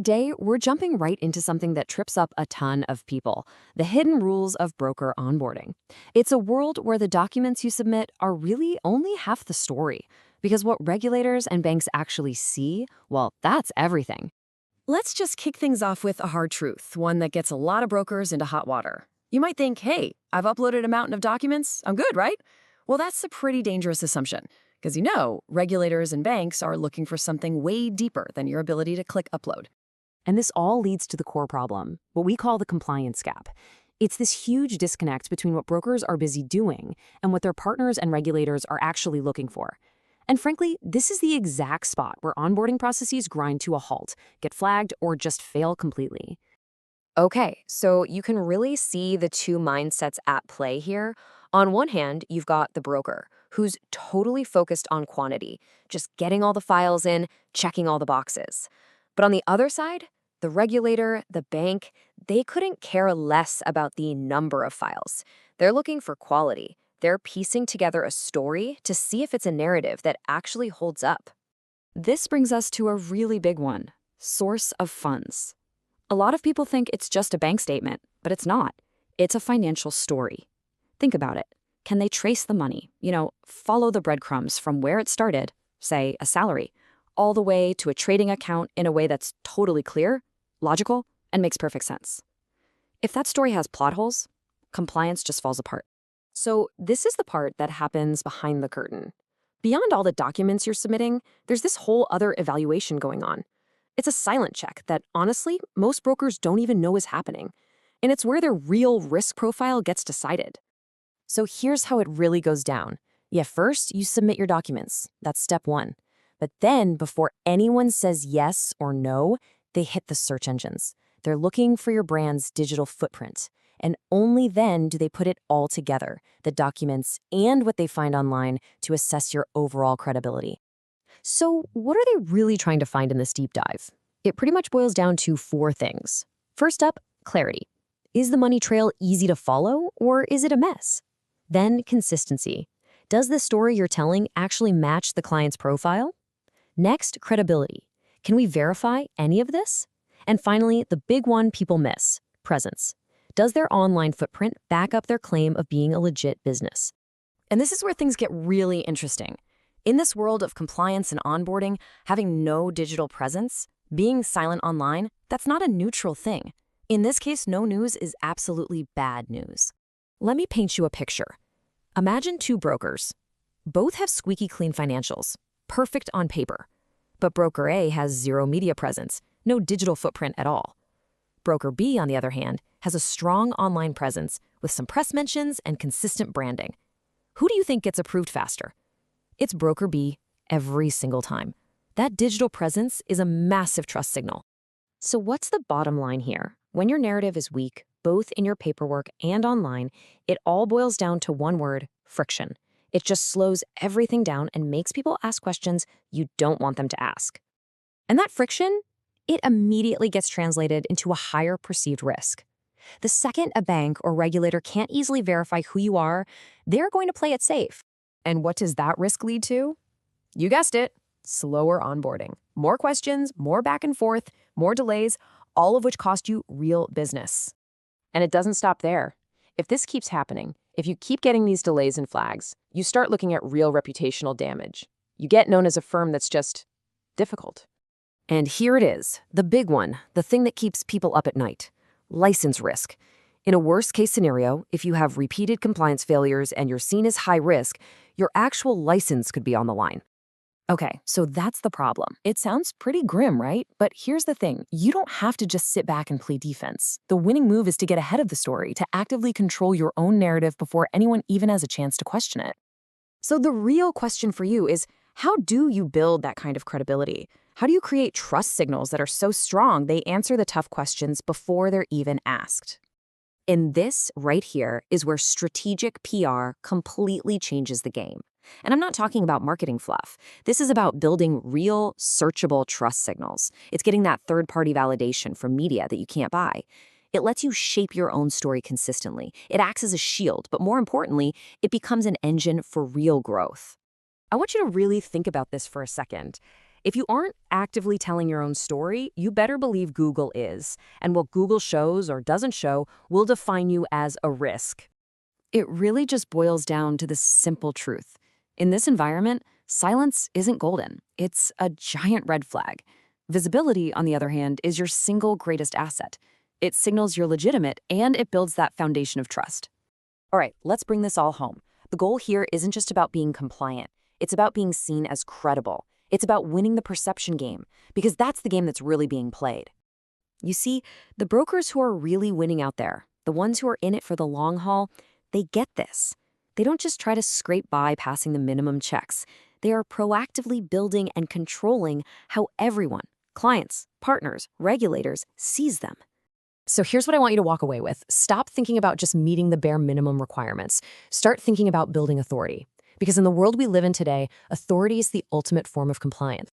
today, we're jumping right into something that trips up a ton of people: the hidden rules of broker onboarding. It's a world where the documents you submit are really only half the story, because what regulators and banks actually see, well, that's everything. Let's just kick things off with a hard truth, one that gets a lot of brokers into hot water. You might think, hey, I've uploaded a mountain of documents, I'm good, right? Well, that's a pretty dangerous assumption, because regulators and banks are looking for something way deeper than your ability to click upload. And this all leads to the core problem, what we call the compliance gap. It's this huge disconnect between what brokers are busy doing and what their partners and regulators are actually looking for. And frankly, this is the exact spot where onboarding processes grind to a halt, get flagged, or just fail completely. Okay, so you can really see the two mindsets at play here. On one hand, you've got the broker, who's totally focused on quantity, just getting all the files in, checking all the boxes. But on the other side, the regulator, the bank, they couldn't care less about the number of files. They're looking for quality. They're piecing together a story to see if it's a narrative that actually holds up. This brings us to a really big one: source of funds. A lot of people think it's just a bank statement, but it's not. It's a financial story. Think about it. Can they trace the money? Follow the breadcrumbs from where it started, say a salary, all the way to a trading account in a way that's totally clear, logical, and makes perfect sense. If that story has plot holes, compliance just falls apart. So this is the part that happens behind the curtain. Beyond all the documents you're submitting, there's this whole other evaluation going on. It's a silent check that, honestly, most brokers don't even know is happening. And it's where their real risk profile gets decided. So here's how it really goes down. Yeah, first, you submit your documents. That's step one. But then, before anyone says yes or no, they hit the search engines. They're looking for your brand's digital footprint. And only then do they put it all together, the documents and what they find online, to assess your overall credibility. So what are they really trying to find in this deep dive? It pretty much boils down to four things. First up, clarity. Is the money trail easy to follow, or is it a mess? Then consistency. Does the story you're telling actually match the client's profile? Next, credibility. Can we verify any of this? And finally, the big one people miss: presence. Does their online footprint back up their claim of being a legit business? And this is where things get really interesting. In this world of compliance and onboarding, having no digital presence, being silent online, that's not a neutral thing. In this case, no news is absolutely bad news. Let me paint you a picture. Imagine two brokers. Both have squeaky clean financials, perfect on paper. But broker A has zero media presence, no digital footprint at all. Broker B, on the other hand, has a strong online presence with some press mentions and consistent branding. Who do you think gets approved faster? It's broker B every single time. That digital presence is a massive trust signal. So what's the bottom line here? When your narrative is weak, both in your paperwork and online, it all boils down to one word: friction. It just slows everything down and makes people ask questions you don't want them to ask. And that friction, it immediately gets translated into a higher perceived risk. The second a bank or regulator can't easily verify who you are, they're going to play it safe. And what does that risk lead to? You guessed it, slower onboarding. More questions, more back and forth, more delays, all of which cost you real business. And it doesn't stop there. If this keeps happening, if you keep getting these delays and flags, you start looking at real reputational damage. You get known as a firm that's just difficult. And here it is, the big one, the thing that keeps people up at night: license risk. In a worst-case scenario, if you have repeated compliance failures and you're seen as high risk, your actual license could be on the line. Okay, so that's the problem. It sounds pretty grim, right? But here's the thing. You don't have to just sit back and play defense. The winning move is to get ahead of the story, to actively control your own narrative before anyone even has a chance to question it. So the real question for you is, how do you build that kind of credibility? How do you create trust signals that are so strong they answer the tough questions before they're even asked? And this right here is where strategic PR completely changes the game. And I'm not talking about marketing fluff. This is about building real, searchable trust signals. It's getting that third-party validation from media that you can't buy. It lets you shape your own story consistently. It acts as a shield, but more importantly, it becomes an engine for real growth. I want you to really think about this for a second. If you aren't actively telling your own story, you better believe Google is. And what Google shows or doesn't show will define you as a risk. It really just boils down to this simple truth. In this environment, silence isn't golden. It's a giant red flag. Visibility, on the other hand, is your single greatest asset. It signals you're legitimate, and it builds that foundation of trust. All right, let's bring this all home. The goal here isn't just about being compliant. It's about being seen as credible. It's about winning the perception game, because that's the game that's really being played. You see, the brokers who are really winning out there, the ones who are in it for the long haul, they get this. They don't just try to scrape by passing the minimum checks. They are proactively building and controlling how everyone, clients, partners, regulators, sees them. So here's what I want you to walk away with. Stop thinking about just meeting the bare minimum requirements. Start thinking about building authority. Because in the world we live in today, authority is the ultimate form of compliance.